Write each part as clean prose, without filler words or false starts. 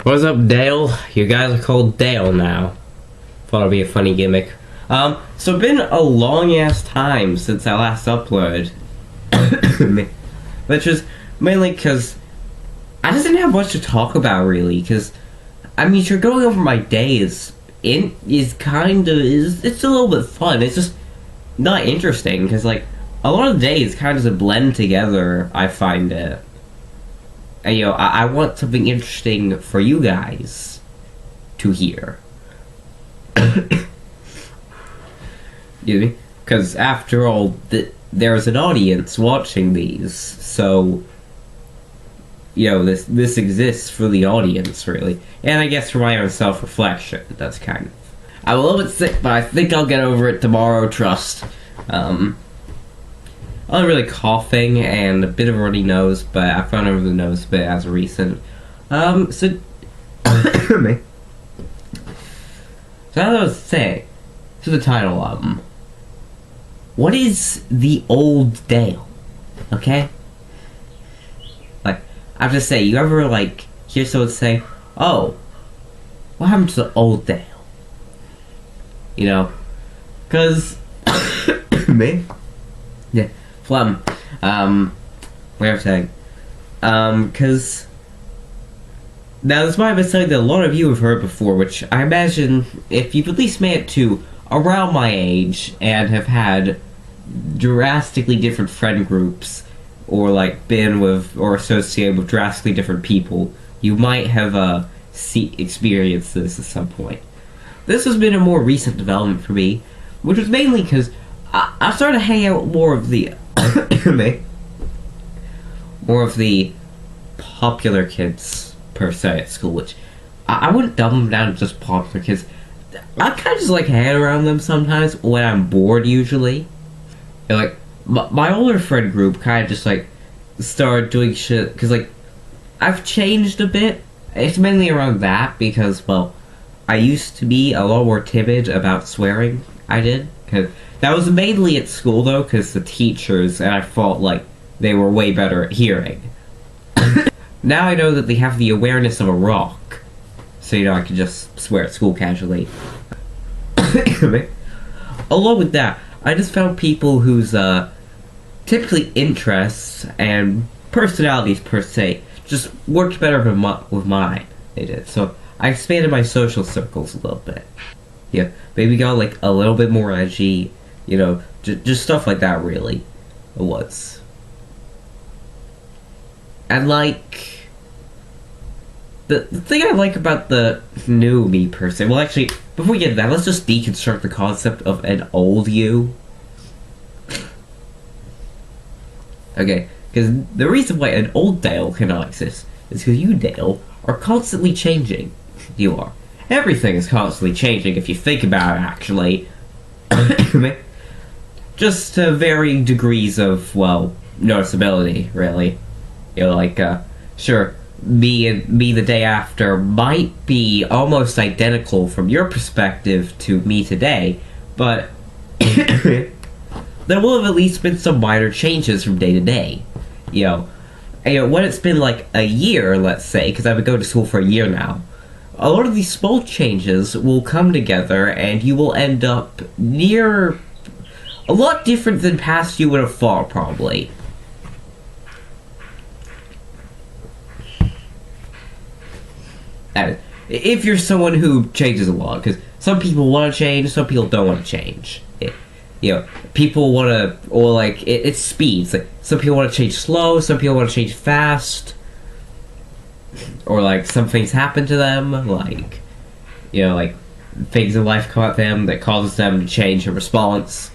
What's up, Dale? You guys are called Dale now. Thought it'd be a funny gimmick. So it's been a long-ass time since I last uploaded. Which is mainly because I just didn't have much to talk about, really, because, I mean, you're going over my days. It's a little bit fun. It's just not interesting, because, like, a lot of the days kind of just blend together, I find it. And, you know, I want something interesting for you guys to hear. You know, because after all, there's an audience watching these, so, you know, this exists for the audience, really. And I guess for my own self-reflection, that's kind of... I'm a little bit sick, but I think I'll get over it tomorrow, trust. I'm really coughing and a bit of a runny nose, but I've gone over the nose a bit as of recent. So as I was saying, to the title, what is the old Dale? Okay? Like, I have to say, you ever, like, hear someone say, oh, what happened to the old Dale? You know? Cause, me? Yeah. Phlegm. Way of saying. Cause... Now, this might have been something that a lot of you have heard before, which I imagine, if you've at least made it to around my age, and have had drastically different friend groups, or, like, been with, or associated with drastically different people, you might have, experienced this at some point. This has been a more recent development for me, which was mainly because I started to hang out with more of the more of the popular kids, per se, at school, which I wouldn't dumb them down to just popular kids. I kind of just like hanging around them sometimes when I'm bored, usually. And, like, my older friend group kind of just, like, started doing shit, because, like, I've changed a bit. It's mainly around that, because, well, I used to be a lot more timid about swearing. I did, because that was mainly at school, though, because the teachers, and I felt like they were way better at hearing. Now I know that they have the awareness of a rock, so, you know, I can just swear at school casually. Along with that, I just found people whose, typically interests and personalities, per se, just worked better with mine. They did, so I expanded my social circles a little bit. Yeah, maybe got, like, a little bit more edgy, you know, just stuff like that, really. It was. And, like, the thing I like about the new me, per se, well, actually, before we get to that, let's just deconstruct the concept of an old you. Okay, because the reason why an old Dale cannot exist is because you, Dale, are constantly changing. You are. Everything is constantly changing if you think about it, actually. Just to varying degrees of, well, noticeability, really. You know, like, sure, me the day after might be almost identical from your perspective to me today, but there will have at least been some minor changes from day to day. You know, when it's been like a year, let's say, because I've been going to school for a year now, a lot of these small changes will come together and you will end up near a lot different than past you would have thought, probably. If you're someone who changes a lot, because some people want to change, some people don't want to change. You know, people want to, or like, it's speeds. Like, some people want to change slow, some people want to change fast. Or, like, some things happen to them, like, you know, like, things in life come at them that causes them to change a response.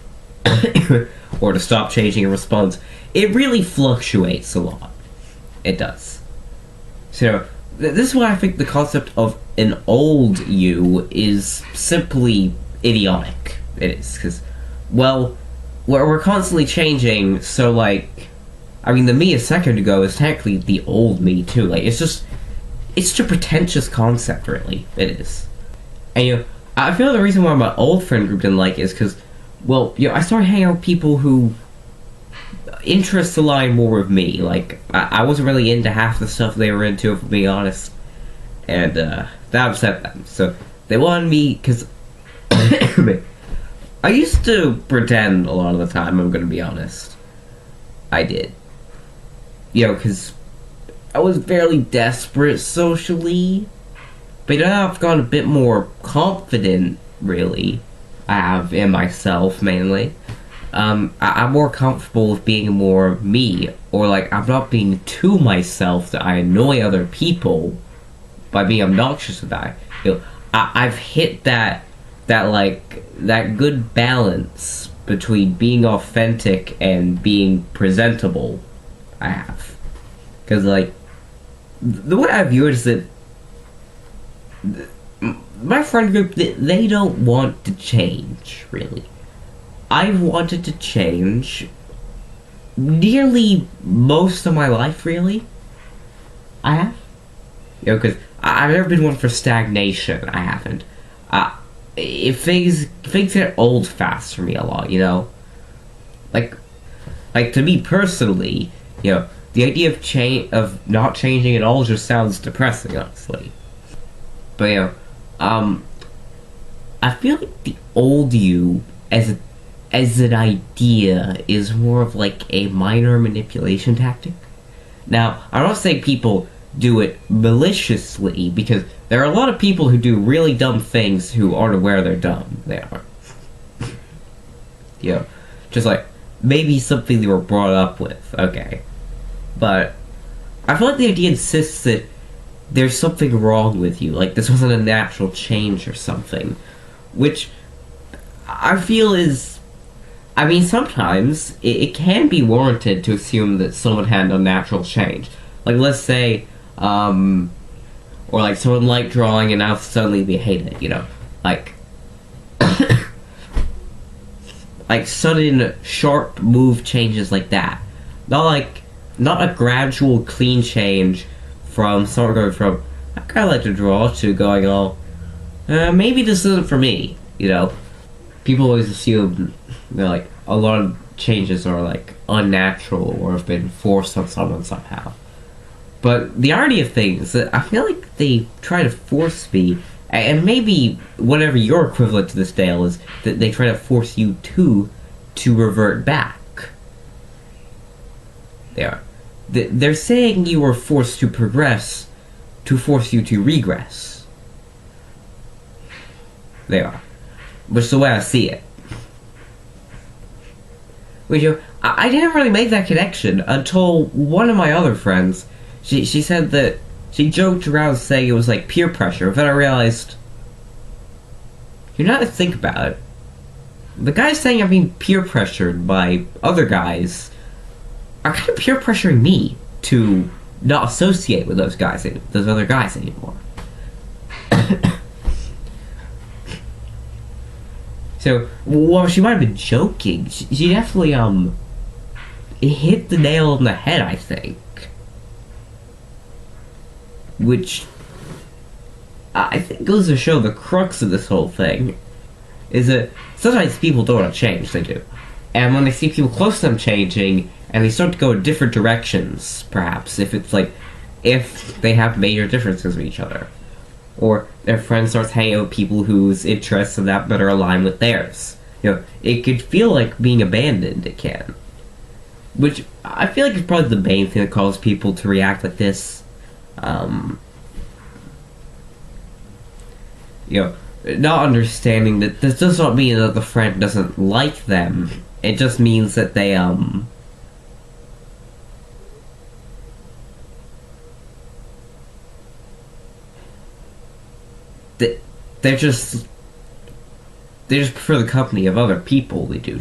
Or to stop changing a response. It really fluctuates a lot. It does. So, this is why I think the concept of an old you is simply idiotic. It is, because, well, we're constantly changing, so, like, I mean, the me a second ago is technically the old me, too. Like, it's just a pretentious concept, really. It is. And, you know, I feel the reason why my old friend group didn't like it is because, well, you know, I started hanging out with people who interests align more with me. Like, I wasn't really into half the stuff they were into, if I'm being honest. and that upset them. So they wanted me, because I used to pretend a lot of the time, I'm gonna be honest. I did. Because I was fairly desperate socially, but now I've gotten a bit more confident, really. I have in myself, mainly. I'm more comfortable with being more me, or like, I'm not being too myself that I annoy other people by being obnoxious with that. I've hit that good balance between being authentic and being presentable. I have. Because, like, the way I view it is that my friend group, they don't want to change, really. I've wanted to change nearly most of my life, really. I have. Because I've never been one for stagnation. I haven't. Things get old fast for me a lot, Like to me personally, the idea of not changing at all just sounds depressing, honestly. But I feel like the old you as an idea is more of like a minor manipulation tactic. Now, I'm not saying people do it maliciously, because there are a lot of people who do really dumb things who aren't aware they're dumb. They are. Just like, maybe something they were brought up with, okay. But I feel like the idea insists that there's something wrong with you, like this wasn't a natural change or something. Which I feel is... I mean, sometimes it can be warranted to assume that someone had a natural change. Like, let's say, or like someone liked drawing and now suddenly they hate it, Like, like sudden, sharp move changes like that. Not a gradual, clean change from someone going from, I kinda like to draw, to going, maybe this isn't for me, People always assume, like, a lot of changes are, like, unnatural or have been forced on someone somehow. But the irony of things is that I feel like they try to force me, and maybe whatever your equivalent to this, Dale, is that they try to force you to revert back. They are. They're saying you were forced to progress to force you to regress. They are. Which is the way I see it. Which, I didn't really make that connection until one of my other friends, she said that, she joked around saying it was like peer pressure, but then I realized, you're not to think about it. The guys saying I'm being peer pressured by other guys are kind of peer pressuring me to not associate with those other guys anymore. So, while she might have been joking, she definitely, hit the nail on the head, I think. Which, I think goes to show the crux of this whole thing, is that sometimes people don't want to change, they do. And when they see people close to them changing, and they start to go in different directions, perhaps, if they have major differences with each other. Or their friend starts hanging out with people whose interests and that better align with theirs. It could feel like being abandoned, it can. Which, I feel like is probably the main thing that causes people to react like this. Not understanding that this does not mean that the friend doesn't like them. It just means that they, They just prefer the company of other people. They do.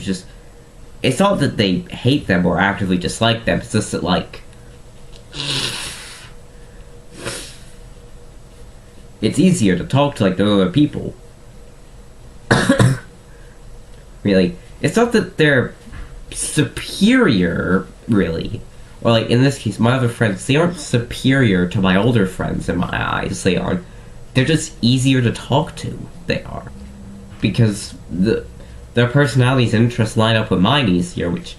It's not that they hate them or actively dislike them. It's just that, like, it's easier to talk to, like, the other people. Really, it's not that they're superior, really. Or, like, in this case, my other friends, they aren't superior to my older friends in my eyes. They're just easier to talk to. They are. Because their personalities and interests line up with mine easier, which,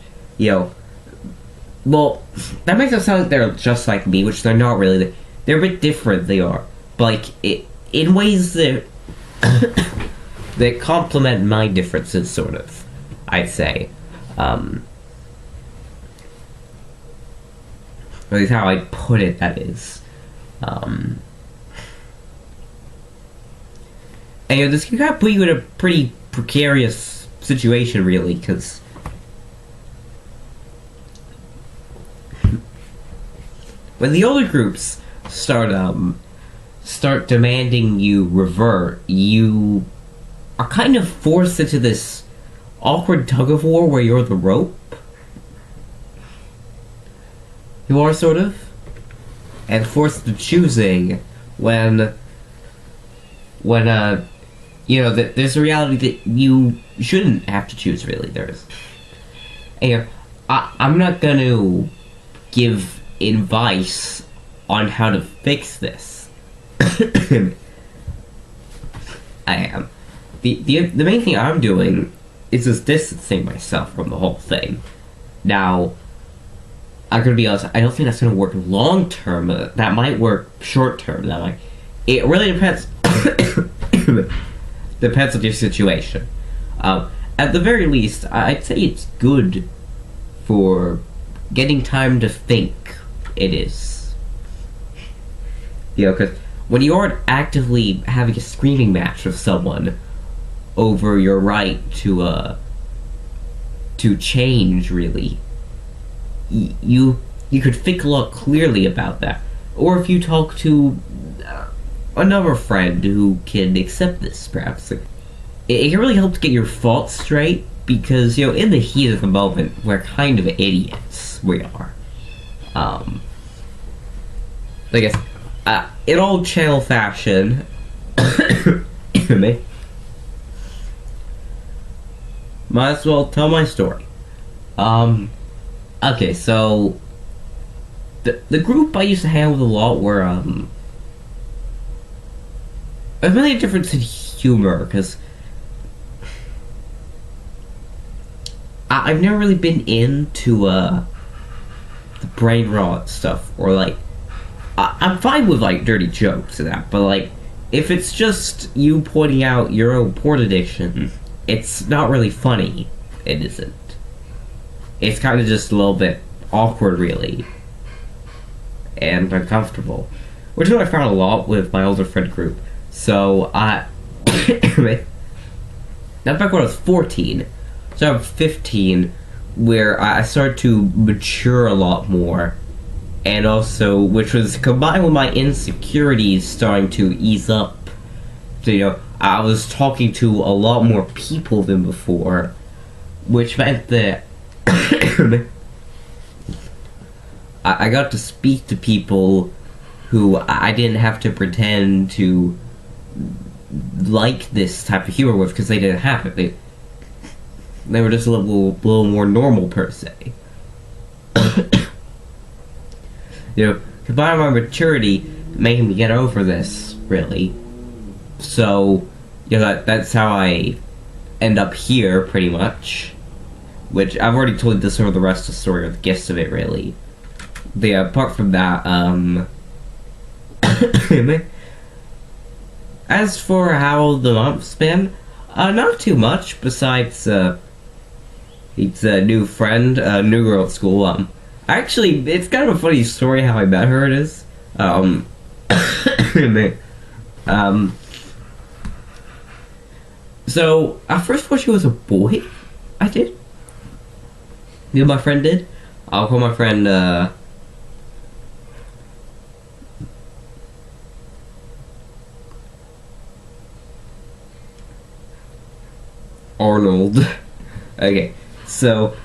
well, that makes them sound like they're just like me, which they're not really. They're a bit different, they are. like in ways that that complement my differences, sort of. I'd say, at least how I put it. That is, and this can kind of put you in a pretty precarious situation, really, because when the older groups start demanding you revert, you are kind of forced into this awkward tug-of-war where you're the rope. You are, sort of. And forced to choosing when there's a reality that you shouldn't have to choose, really. There's. And I'm not gonna give advice on how to fix this. I am. The main thing I'm doing is just distancing myself from the whole thing. Now, I'm gonna be honest, I don't think that's gonna work long term. That might work short term. It really depends. Depends on your situation. At the very least, I'd say it's good for getting time to think. It is. Because when you aren't actively having a screaming match with someone over your right to change, really, you could think a lot clearly about that. Or if you talk to another friend who can accept this, perhaps, it can really help to get your thoughts straight, because, in the heat of the moment, we're kind of idiots. We are. I guess, in old channel fashion, might as well tell my story. Okay, so, the group I used to hang with a lot were, there's really a difference in humor, because I've never really been into, the brain rot stuff, or, I'm fine with, dirty jokes and that, but, if it's just you pointing out your own porn addiction, it's not really funny. It isn't. It's kind of just a little bit awkward, really, and uncomfortable, which is what I found a lot with my older friend group. So, not back when I was 14, so I'm 15, where I started to mature a lot more, and also, which was combined with my insecurities starting to ease up. So, I was talking to a lot more people than before, which meant that I got to speak to people who I didn't have to pretend to like this type of humor with, because they didn't have it. They were just a little more normal, per se. Combined with my maturity, making me get over this, really. So, that's how I end up here, pretty much. Which, I've already told this over the rest of the story, or the gist of it, really. Apart from that, as for how the month's been, not too much, besides, it's a new friend, a new girl at school. Actually, it's kind of a funny story how I met her, it is. So, I first thought she was a boy. I did. My friend did. I'll call my friend, Arnold. Okay, so,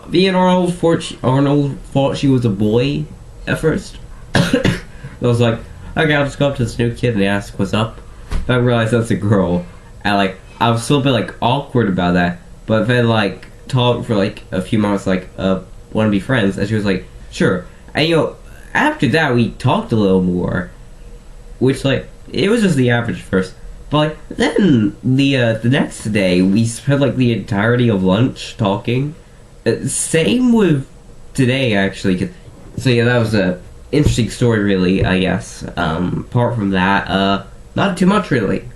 me and Arnold thought she was a boy at first. I was like, okay, I'll just go up to this new kid and ask what's up. But I realized that's a girl. And, I was still a bit, awkward about that. But then, talked for, a few months, wanna be friends? And she was like, sure. And, after that, we talked a little more. Which, it was just the average first. But, then, the next day, we spent, the entirety of lunch talking. Same with today, actually. So, yeah, that was, interesting story, really, I guess. Apart from that, not too much, really.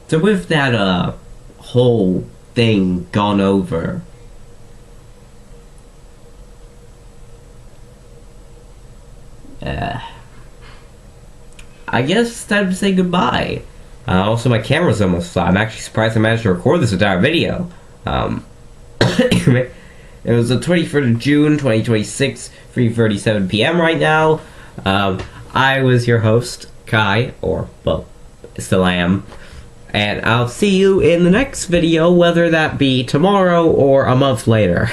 So with that, whole thing gone over, I guess it's time to say goodbye. Also, my camera's almost flat. I'm actually surprised I managed to record this entire video. It was the 23rd of June, 2026, 3:37 p.m. right now. I was your host, Kai, or, well, still I am. And I'll see you in the next video, whether that be tomorrow or a month later.